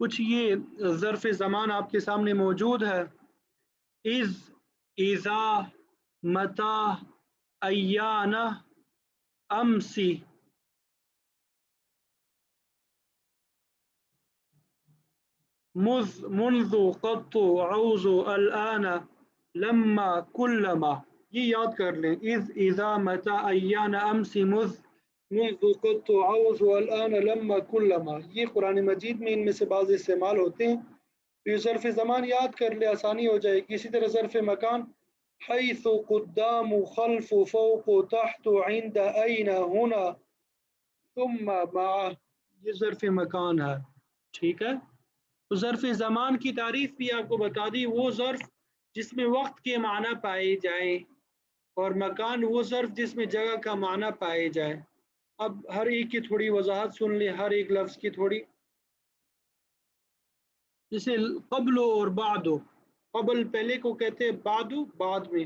کچھ یہ ظرف زمان آپ کے سامنے موجود ہے، از، اذا، متا، ایانہ، امسی. منذ، قط، عوض، الآن، لما، کلما. یہ یاد کر لیں، از، اذا، متا، ایان، امسی، منذ، قط، عوض، الآن، لما، کلما. یہ قرآن مجید میں ان میں سے بعض استعمال ہوتے ہیں. یہ ظرف زمان یاد کر لے، آسانی ہو جائے گی. اسی طرح ظرف مکان، حیث، قدام، خلف، فوق، تحت، عند، این، ہنا، ثم، مع. یہ ظرف مکان ہے. ٹھیک ہے. تو ظرف زمان کی تعریف بھی آپ کو بتا دی، وہ ظرف جس میں وقت کے معنی پائے جائیں، اور مکان وہ ظرف جس میں جگہ کا معنی پائے جائے. اب ہر ایک کی تھوڑی وضاحت سن لیں، ہر ایک لفظ کی تھوڑی. جیسے قبل اور بعد. قبل پہلے کو کہتے ہیں، بعد بعد میں.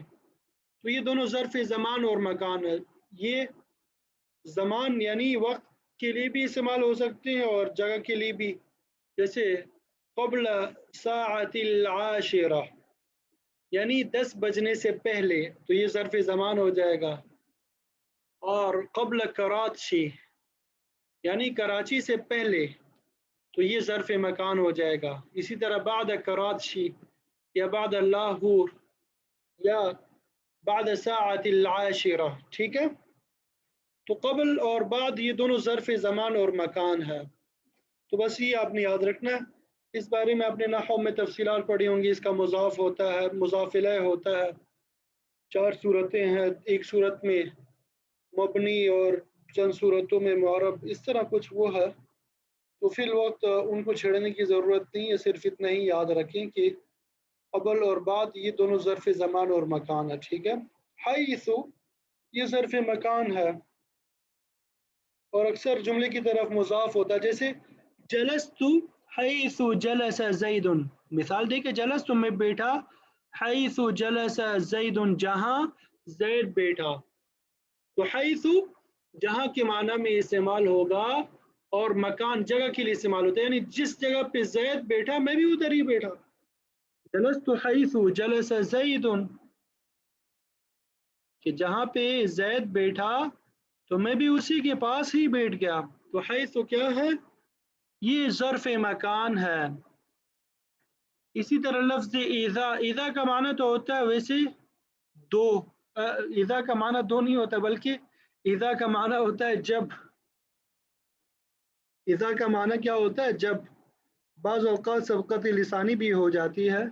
تو یہ دونوں ظرف زمان اور مکان ہے. یہ زمان یعنی وقت کے لیے بھی استعمال ہو سکتے ہیں اور جگہ کے لیے بھی. جیسے قبل ساعت العاشرہ یعنی 10 بجنے سے پہلے، تو یہ ظرف زمان ہو جائے گا. اور قبل کراچی یعنی کراچی سے پہلے، تو یہ ظرف مکان ہو جائے گا. اسی طرح بعد کراچی، یا بعد لاہور، یا بعد ساعت العاشرہ. ٹھیک ہے. تو قبل اور بعد یہ دونوں ظرف زمان اور مکان ہے. تو بس یہ آپ نے یاد رکھنا ہے. اس بارے میں آپ نے نحو میں تفصیلات پڑھی ہوں گی. اس کا مضاف ہوتا ہے، مضاف الیہ ہوتا ہے. 4 صورتیں ہیں، ایک صورت میں مبنی اور چند صورتوں میں معرب، اس طرح کچھ وہ ہے. تو فی الوقت ان کو چھیڑنے کی ضرورت نہیں ہے. صرف اتنا ہی یاد رکھیں کہ قبل اور بعد یہ دونوں ظرف زمان اور مکان ہے. ٹھیک ہے. حیث یہ ظرف مکان ہے اور اکثر جملے کی طرف مضاف ہوتا ہے. جیسے جلست حیث جلس زید. مثال دے کہ جلست میں بیٹھا، حیث جلس زید جہاں زید بیٹھا. تو حیث جہاں کے معنی میں استعمال ہوگا، اور مکان جگہ کے لیے استعمال ہوتا ہے، یعنی جس جگہ پہ زید بیٹھا میں بھی ادھر ہی بیٹھا. جلست حیث جلس زید، کہ جہاں پہ زید بیٹھا تو میں بھی اسی کے پاس ہی بیٹھ گیا. تو حیث کیا ہے؟ یہ ظرف مکان ہے. اسی طرح لفظ اذا، اذا کا معنی تو ہوتا ہے ویسے دو. اذا کا معنی دو نہیں ہوتا، بلکہ اذا کا معنی ہوتا ہے جب. اذا کا معنی کیا ہوتا ہے؟ جب. بعض اوقات سبقت لسانی بھی ہو جاتی ہے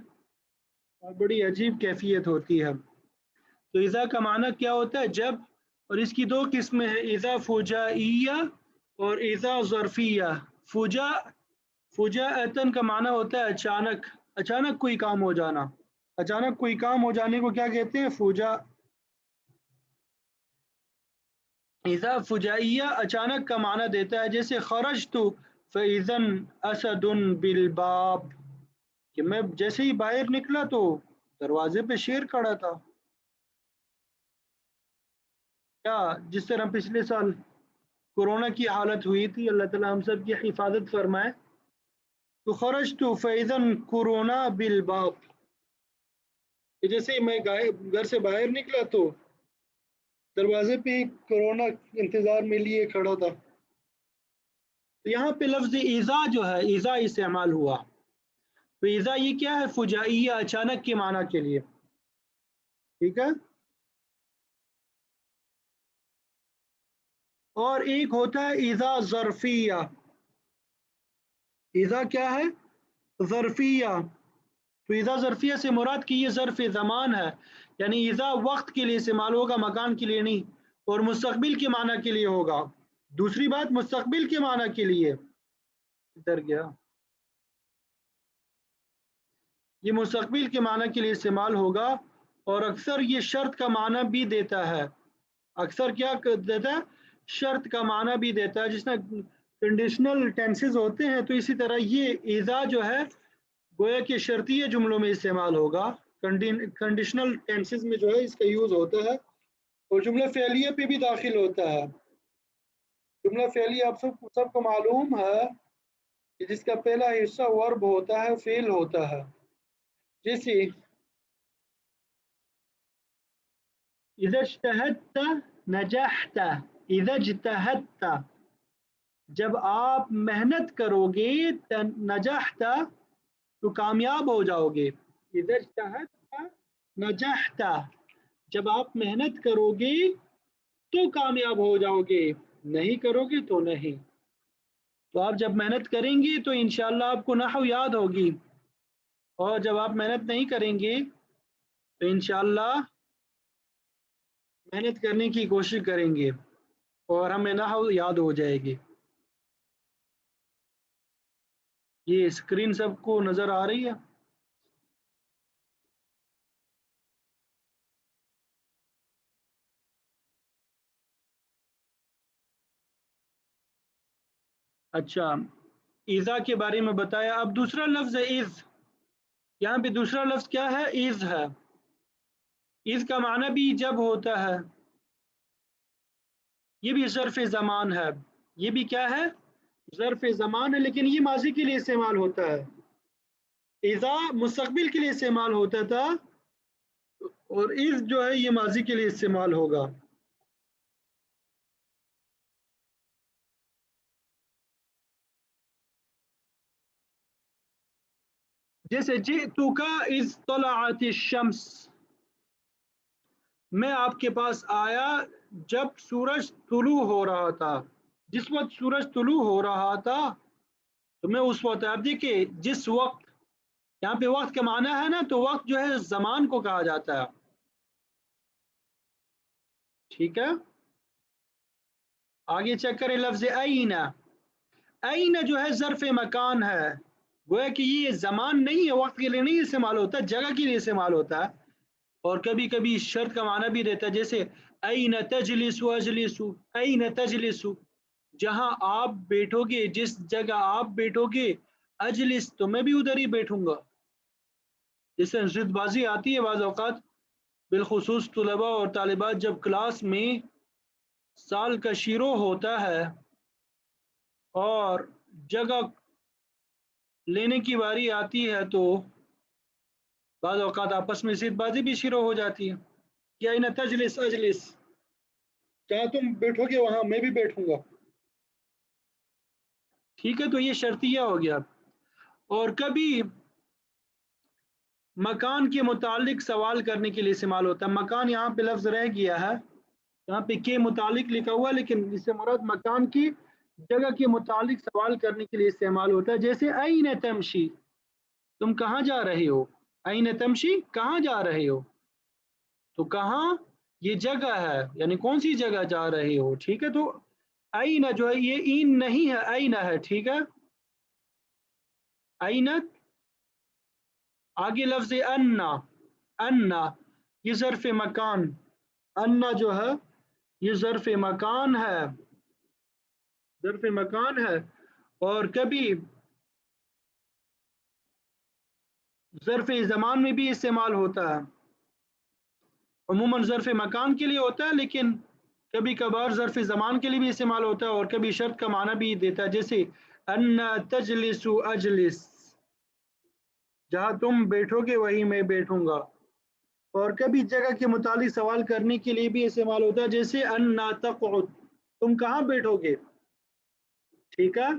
اور بڑی عجیب کیفیت ہوتی ہے. تو اذا کا معنی کیا ہوتا ہے؟ جب. اور اس کی دو قسمیں ہیں، اذا فجائیہ اور اذا ظرفیہ. فجاءتن کا معنی ہوتا ہے اچانک، اچانک کوئی کام ہو جانا. اچانک کوئی کام ہو جانے کو کیا کہتے ہیں؟ فجا. اذا فجائیہ اچانک کا معنی دیتا ہے. جیسے خرجت فاذا اسد بالباب، کہ میں جیسے ہی باہر نکلا تو دروازے پہ شیر کھڑا تھا. کیا جس طرح پچھلے سال کورونا کی حالت ہوئی تھی، اللہ تعالیٰ ہم سب کی حفاظت فرمائے. تو خرجت فاذا کورونا بالباب، کہ جیسے ہی میں گھر سے باہر نکلا تو دروازے پہ کورونا انتظار میں لیے کھڑا تھا. تو یہاں پہ لفظ اذا جو ہے، اذا استعمال ہوا. تو اذا یہ کیا ہے؟ فجائیہ، اچانک کے معنی کے لیے. ٹھیک ہے. اور ایک ہوتا ہے اذا ظرفیہ. اذا کیا ہے؟ ظرفیہ. تو اذا ظرفیہ سے مراد کی یہ ظرف زمان ہے، یعنی اذا وقت کے لیے استعمال ہوگا، مکان کے لیے نہیں. اور مستقبل کے معنی کے لیے ہوگا. دوسری بات، مستقبل کے معنی کے لیے. ادھر گیا، یہ مستقبل کے معنی کے لیے استعمال ہوگا. اور اکثر یہ شرط کا معنی بھی دیتا ہے. اکثر کیا دیتا ہے؟ شرط کا معنی بھی دیتا ہے. جس میں کنڈیشنل ٹینسز ہوتے ہیں، تو اسی طرح یہ اذا جو ہے گویا کہ شرطیہ جملوں میں استعمال ہوگا. کنڈیشنل ٹینسز میں جو ہے اس کا یوز ہوتا ہے. اور جملہ فعلیہ پہ بھی داخل ہوتا ہے. جملہ فعلیہ آپ سب کو معلوم ہے کہ جس کا پہلا حصہ ورب ہوتا ہے، فعل ہوتا ہے. جیسے اذا اجتہدت نجحت، اذا اجتہدت جب آپ محنت کرو گے، نجحت تو کامیاب ہو جاؤ گے. اذا اجتہدت نجحت جب آپ محنت کرو گے تو کامیاب ہو جاؤ گے، نہیں کرو گے تو نہیں. تو آپ جب محنت کریں گے تو انشاءاللہ آپ کو نحو یاد ہوگی، اور جب آپ محنت نہیں کریں گے تو انشاءاللہ محنت کرنے کی کوشش کریں گے اور ہمیں نحو یاد ہو جائے گی. یہ اسکرین سب کو نظر آ رہی ہے؟ اچھا، ایزا کے بارے میں بتایا. اب دوسرا لفظ ہے از. یہاں پہ دوسرا لفظ کیا ہے؟ از ہے. از کا معنی بھی جب ہوتا ہے، یہ بھی ظرف زمان ہے. یہ بھی کیا ہے؟ ظرف زمان ہے، لیکن یہ ماضی کے لیے استعمال ہوتا ہے. اذا مستقبل کے لیے استعمال ہوتا تھا، اور از جو ہے یہ ماضی کے لیے استعمال ہوگا. جیسے جئتک اذ طلعت الشمس، میں آپ کے پاس آیا جب سورج طلوع ہو رہا تھا. جس وقت سورج طلوع ہو رہا تھا تو میں اس وقت، آپ دیکھیے جس وقت، یہاں پہ وقت کا معنی ہے نا، تو وقت جو ہے زمان کو کہا جاتا ہے. ٹھیک ہے، آگے چیک کریں لفظ این. این جو ہے ظرف مکان ہے. گویا کہ یہ زمان نہیں ہے، وقت کے لیے نہیں استعمال ہوتا، جگہ کے لیے استعمال ہوتا ہے. اور کبھی کبھی شرط کا معنی بھی رہتا ہے، جیسے این تجلس اجلس، این تجلس جہاں آپ بیٹھو گے، جس جگہ آپ بیٹھو گے، اجلس تو میں بھی ادھر ہی بیٹھوں گا. جیسے ضد بازی آتی ہے بعض اوقات، بالخصوص طلباء اور طالبات جب کلاس میں سال کا شروع ہوتا ہے اور جگہ لینے کی باری آتی ہے تو بعض اوقات آپس میں ضد بازی بھی شروع ہو جاتی ہے. کیا این تجلس اجلس، جہاں تم بیٹھو گے وہاں میں بھی بیٹھوں گا. ٹھیک ہے، تو یہ شرطیہ ہو گیا. اور کبھی مکان کے متعلق سوال کرنے کے لیے استعمال ہوتا ہے. مکان یہاں پہ لفظ رہ گیا ہے، یہاں پہ کے متعلق لکھا ہوا، لیکن اس سے مراد مکان کی جگہ کے متعلق سوال کرنے کے لیے استعمال ہوتا ہے. جیسے این تمشی، تم کہاں جا رہے ہو؟ این تمشی، کہاں جا رہے ہو؟ تو کہاں یہ جگہ ہے، یعنی کون سی جگہ جا رہے ہو. ٹھیک ہے، تو این جو ہے یہ این نہیں ہے، این ہے. ٹھیک ہے، این. آگے لفظ انا. انا یہ ظرف مکان، انا جو ہے یہ ظرف مکان ہے، ظرف مکان ہے. اور کبھی ظرف زمان میں بھی استعمال ہوتا ہے. عموماً ظرف مکان کے لیے ہوتا ہے، لیکن کبھی کبھار ظرف زمان کے لیے بھی استعمال ہوتا ہے، اور کبھی شرط کا معنی بھی دیتا ہے. جیسے انا تجلس اجلس، جہاں تم بیٹھو گے وہیں میں بیٹھوں گا. اور کبھی جگہ کے متعلق سوال کرنے کے لیے بھی استعمال ہوتا ہے، جیسے انا تقعد، تم کہاں بیٹھو گے. ٹھیک ہے،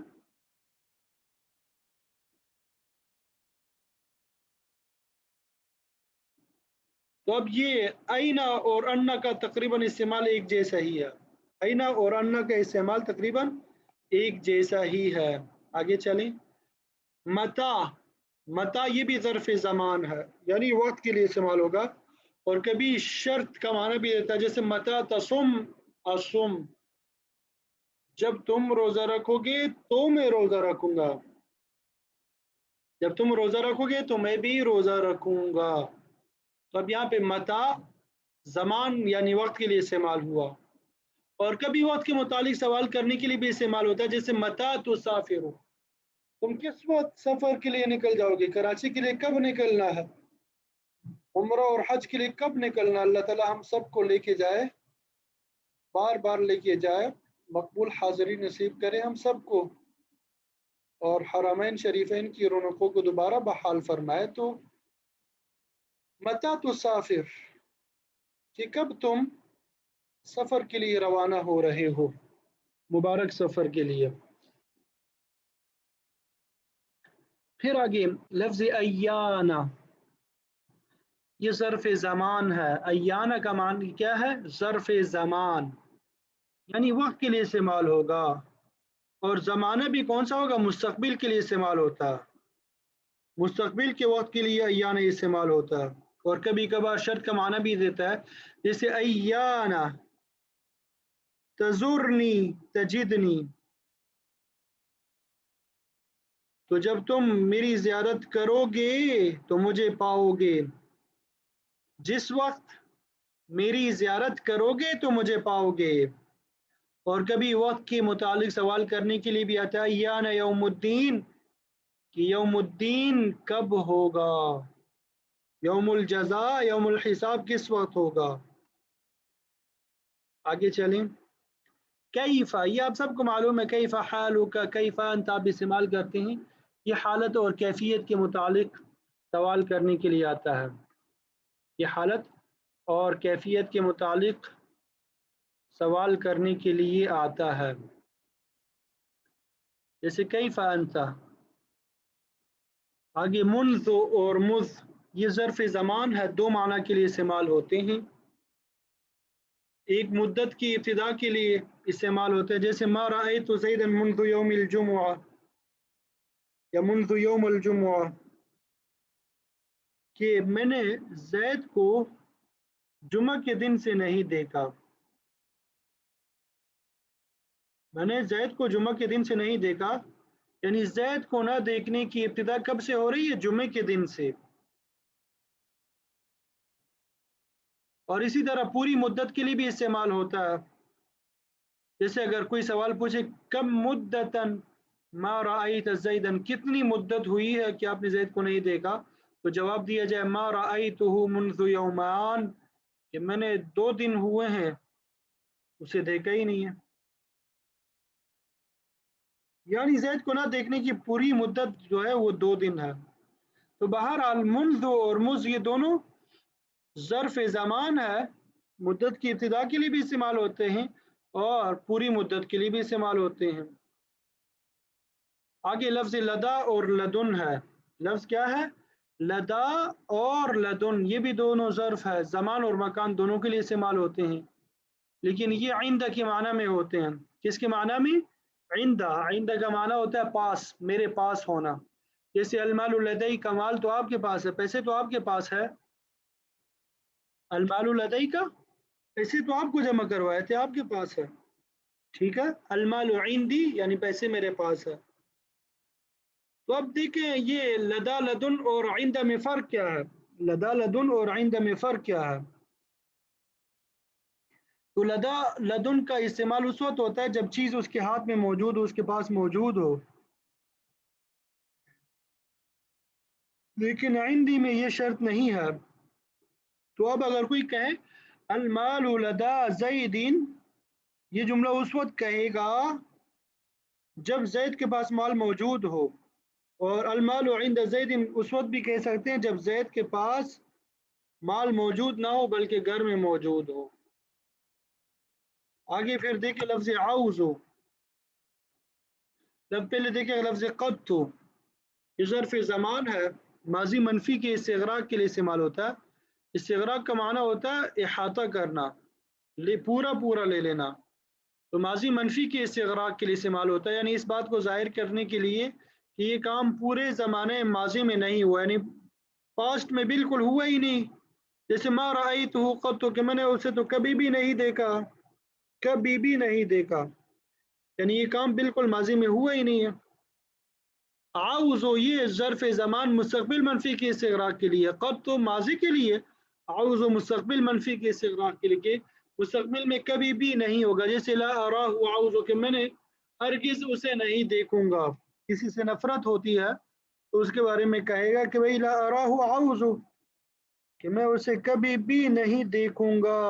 تو اب یہ اینا اور انا کا تقریباً استعمال ایک جیسا ہی ہے. اینا اور انا کا استعمال تقریباً ایک جیسا ہی ہے. آگے چلیں. متا، متا یہ بھی ظرف زمان ہے، یعنی وقت کے لیے استعمال ہوگا. اور کبھی شرط کا معنی بھی دیتا ہے، جیسے متا تصم اسم، جب تم روزہ رکھو گے تو میں روزہ رکھوں گا. جب تم روزہ رکھو گے تو میں بھی روزہ رکھوں گا. تو اب یہاں پہ متا زمان یعنی وقت کے لیے استعمال ہوا. اور کبھی وقت کے متعلق سوال کرنے کے لیے بھی استعمال ہوتا ہے، جیسے متا تسافر، تم کس وقت سفر کے لیے نکل جاؤ گے، کراچی کے لیے کب نکلنا ہے، عمرہ اور حج کے لیے کب نکلنا. اللہ تعالی ہم سب کو لے کے جائے، بار بار لے کے جائے، مقبول حاضری نصیب کرے ہم سب کو. اور حرمین شریفین کی رونقوں کو دوبارہ بحال فرمائے، تو متی تسافر کہ کب تم سفر کے لیے روانہ ہو رہے ہو، مبارک سفر کے لیے۔ پھر آگے لفظ ایانا، یہ ظرف زمان ہے۔ ایانا کا معنی کیا ہے؟ ظرف زمان، یعنی وقت کے لیے استعمال ہوگا، اور زمانہ بھی کون سا ہوگا؟ مستقبل کے لیے استعمال ہوتا ہے، مستقبل کے وقت کے لیے ایانا استعمال ہوتا ہے، اور کبھی کبھار شرط کا معنی بھی دیتا ہے، جیسے ایانا تزورنی تجدنی، تو جب تم میری زیارت کرو گے تو مجھے پاؤ گے، جس وقت میری زیارت کرو گے تو مجھے پاؤ گے۔ اور کبھی وقت کے متعلق سوال کرنے کے لیے بھی آتا ہے ایانا یوم الدین، کہ یوم الدین کب ہوگا، یوم الجزاء یوم الحساب کس وقت ہوگا۔ آگے چلیں، کیفا، یہ آپ سب کو معلوم ہے، کیفا حالک، کیفا انت آپ استعمال کرتے ہیں، یہ حالت اور کیفیت کے متعلق سوال کرنے کے لیے آتا ہے، یہ حالت اور کیفیت کے متعلق سوال کرنے کے لیے آتا ہے، جیسے کیفا انت۔ آگے منذ اور مذ، یہ ظرف زمان ہے، دو معنی کے لیے استعمال ہوتے ہیں، ایک مدت کی ابتدا کے لیے استعمال ہوتا ہے، جیسے ما رأیت زیدا منذ یوم الجمعہ یا منذ یوم الجمعہ، کہ میں نے زید کو جمعہ کے دن سے نہیں دیکھا، میں نے زید کو جمعہ کے دن سے نہیں دیکھا، یعنی زید کو نہ دیکھنے کی ابتدا کب سے ہو رہی ہے؟ جمعے کے دن سے۔ اور اسی طرح پوری مدت کے لیے بھی استعمال ہوتا ہے، جیسے اگر کوئی سوال پوچھے کم مدتاً ما رأیت زیدن، کتنی مدت ہوئی ہے کہ آپ نے زید کو نہیں دیکھا، تو جواب دیا جائے ما رأیتہ منذ یومان، کہ میں نے 2 دن ہوئے ہیں اسے دیکھا ہی نہیں ہے، یعنی زید کو نہ دیکھنے کی پوری مدت جو ہے وہ 2 دن ہے۔ تو بہرحال منذ اور مذ یہ دونوں ظرف زمان ہے، مدت کی ابتدا کے لیے بھی استعمال ہوتے ہیں اور پوری مدت کے لیے بھی استعمال ہوتے ہیں۔ آگے لفظ لدا اور لدن ہے، لفظ کیا ہے؟ لدا اور لدن، یہ بھی دونوں ظرف ہے، زمان اور مکان دونوں کے لیے استعمال ہوتے ہیں، لیکن یہ عند کے معنی میں ہوتے ہیں۔ کس کے معنی میں؟ عند، عند کا معنی ہوتا ہے پاس، میرے پاس ہونا، جیسے المال لدی کا، مال تو آپ کے پاس ہے، پیسے تو آپ کے پاس ہے، المال لدی کا، پیسے تو آپ کو جمع کروائے تھے، آپ کے پاس ہے، ٹھیک ہے، المال عندی یعنی پیسے میرے پاس ہے۔ تو اب دیکھیں یہ لدا لدن اور عند میں فرق کیا ہے، لدا لدن اور عند میں فرق کیا ہے؟ تو لدا لدن کا استعمال اس وقت ہوتا ہے جب چیز اس کے ہاتھ میں موجود ہو، اس کے پاس موجود ہو، لیکن عندی میں یہ شرط نہیں ہے۔ تو اب اگر کوئی کہے المال لدا زیدین، یہ جملہ اس وقت کہے گا جب زید کے پاس مال موجود ہو، اور المال عند زید اس وقت بھی کہہ سکتے ہیں جب زید کے پاس مال موجود نہ ہو بلکہ گھر میں موجود ہو۔ آگے پھر دیکھیں لفظ عوضو، پہلے دیکھیں لفظ قد تو، یہ ظرف زمان ہے، ماضی منفی کے استغراق کے لیے استعمال ہوتا ہے، استغراق کا معنی ہوتا ہے احاطہ کرنا، پورا پورا لے لینا، تو ماضی منفی کے استغراق کے لیے استعمال ہوتا ہے، یعنی اس بات کو ظاہر کرنے کے لیے کہ یہ کام پورے زمانے ماضی میں نہیں ہوا، یعنی پاسٹ میں بالکل ہوا ہی نہیں، جیسے ما رأیتہ قط، کہ میں نے اسے تو کبھی بھی نہیں دیکھا، کبھی بھی نہیں دیکھا، یعنی یہ کام بالکل ماضی میں ہوا ہی نہیں ہے۔ عوضو، یہ ظرف زمان مستقبل منفی کے استغراق کے لیے، قد تو ماضی کے لیے، عوضو مستقبل منفی کے استغراق کے لیے، کہ مستقبل میں کبھی بھی نہیں ہوگا، جیسے لا اراہ عوضو، کہ میں نے ہرگز اسے نہیں دیکھوں گا، کسی سے نفرت ہوتی ہے تو اس کے بارے میں کہے گا کہ بھئی لا اراہ عوضو، کہ میں اسے کبھی بھی نہیں دیکھوں گا۔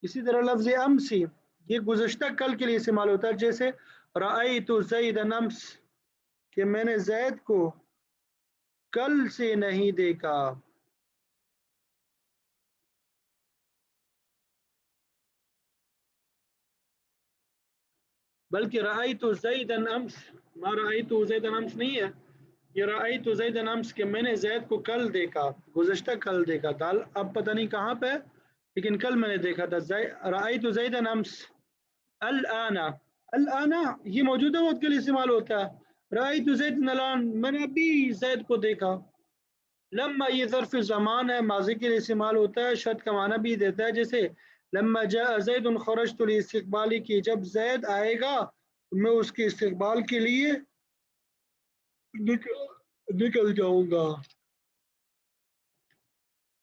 اسی طرح لفظ امسی، یہ گزشتہ کل کے لیے استعمال ہوتا ہے، جیسے رأیت زیدن امس کہ میں نے زید کو کل سے نہیں دیکھا. بلکہ رأیت زیدن امس، ما رأیت زیدن امس نہیں ہے، یہ رأیت زیدن امس کہ میں نے زید کو کل دیکھا، گزشتہ کل دیکھا تھا. اب پتہ نہیں کہاں پہ، لیکن کل میں نے دیکھا تھا. رأیت زیدن امس. الآن، الآن یہ موجودہ وقت کے لیے استعمال ہوتا ہے. رأیت زیدن الآن، میں نے ابھی زید کو دیکھا. لما یہ ظرف زمان ہے، ماضی کے لیے استعمال ہوتا ہے، شرط کا معنی بھی دیتا ہے. جیسے لما جاء زید خرجت لاستقبالی کی، جب زید آئے گا میں اس کے استقبال کے لیے نکل جاؤں گا.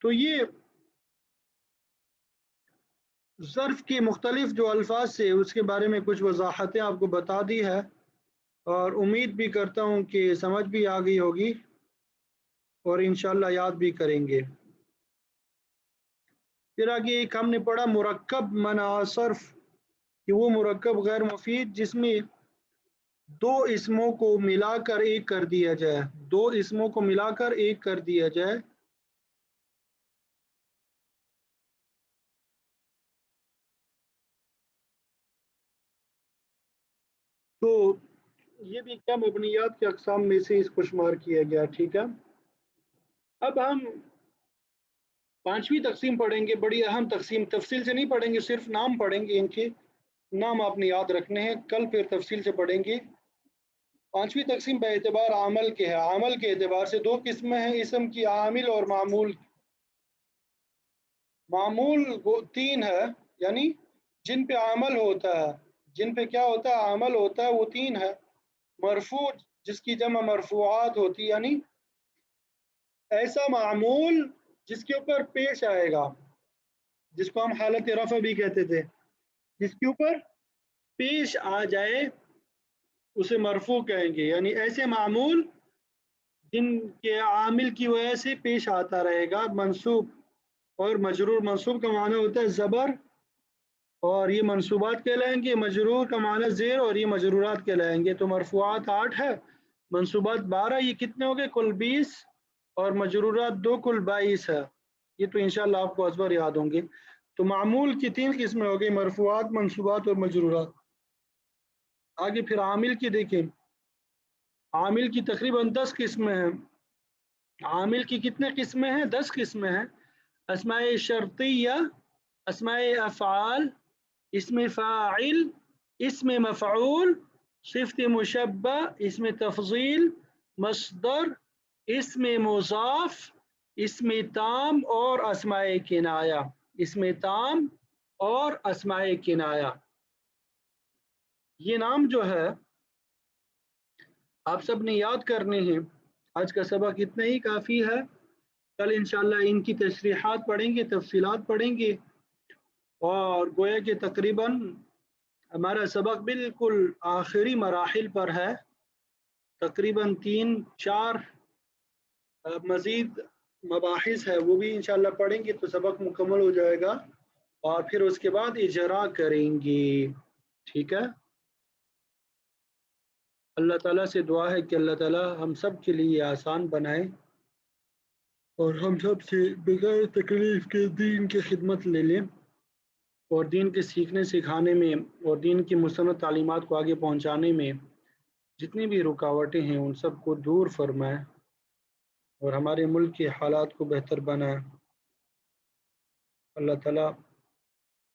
تو یہ ظرف کی مختلف جو الفاظ سے اس کے بارے میں کچھ وضاحتیں آپ کو بتا دی ہے، اور امید بھی کرتا ہوں کہ سمجھ بھی آ گئی ہوگی اور انشاءاللہ یاد بھی کریں گے. پھر آگے ایک ہم نے پڑھا مرکب منع صرف، کہ وہ مرکب غیر مفید جس میں دو اسموں کو ملا کر ایک کر دیا جائے، دو اسموں کو ملا کر ایک کر دیا جائے. تو یہ بھی کیا مبنیات کے اقسام میں سے اس کو شمار کیا گیا. ٹھیک ہے، اب ہم پانچویں تقسیم پڑھیں گے، بڑی اہم تقسیم. تفصیل سے نہیں پڑھیں گے، صرف نام پڑھیں گے، ان کے نام آپ نے یاد رکھنے ہیں، کل پھر تفصیل سے پڑھیں گے. پانچویں تقسیم بے اعتبار عامل کے ہے. عامل کے اعتبار سے دو قسمیں ہیں، اسم کی عامل اور معمول. معمول تین ہے، یعنی جن پہ عمل ہوتا ہے، جن پہ کیا ہوتا ہے، عمل ہوتا ہے، وہ تین ہے. مرفوع جس کی جمع مرفوعات ہوتی، یعنی ایسا معمول جس کے اوپر پیش آئے گا، جس کو ہم حالت رفع بھی کہتے تھے، جس کے اوپر پیش آ جائے اسے مرفوع کہیں گے. یعنی ایسے معمول جن کے عامل کی وجہ سے پیش آتا رہے گا. منصوب اور مجرور، منصوب کا معنی ہوتا ہے زبر اور یہ منصوبات کہلائیں گے، مجرور کا معنی زیر اور یہ مجرورات کہلائیں گے. تو مرفوعات 8 ہے، منصوبات 12، یہ کتنے ہو گئے کل 20، اور مجرورات 2 کل 22 ہے. یہ تو انشاءاللہ آپ کو ازبر یاد ہوں گے. تو معمول کی 3 قسمیں ہو گئی، مرفوعات، منصوبات اور مجرورات. آگے پھر عامل کی دیکھیں. عامل کی تقریباً 10 قسمیں ہیں. عامل کی کتنے قسمیں ہیں؟ 10 قسمیں ہیں. اسماء شرطیہ، اسماء افعال، اسم فاعل، اسم مفعول، صفت مشبہ، اسم تفضیل، مصدر، اسم مضاف، اسم تام اور اسماء کنایہ. اسم تام اور اسماء کنایہ. یہ نام جو ہے آپ سب نے یاد کرنے ہیں. آج کا سبق اتنا ہی کافی ہے. کل انشاءاللہ ان کی تشریحات پڑھیں گے، تفصیلات پڑھیں گے، اور گویا کہ تقریباً ہمارا سبق بالکل آخری مراحل پر ہے. تقریباً 3-4 مزید مباحث ہے، وہ بھی انشاءاللہ پڑھیں گے تو سبق مکمل ہو جائے گا، اور پھر اس کے بعد اجرا کریں گے. ٹھیک ہے، اللہ تعالیٰ سے دعا ہے کہ اللہ تعالیٰ ہم سب کے لیے آسان بنائے اور ہم سب سے بغیر تکلیف کے دین کی خدمت لے لیں، اور دین کے سیکھنے سکھانے میں اور دین کی مستند تعلیمات کو آگے پہنچانے میں جتنی بھی رکاوٹیں ہیں ان سب کو دور فرمائے، اور ہمارے ملک کے حالات کو بہتر بنائے. اللہ تعالیٰ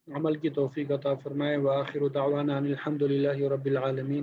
عمل کی توفیق عطا فرمائے. وآخر دعوانا ان الحمد للہ رب العالمین.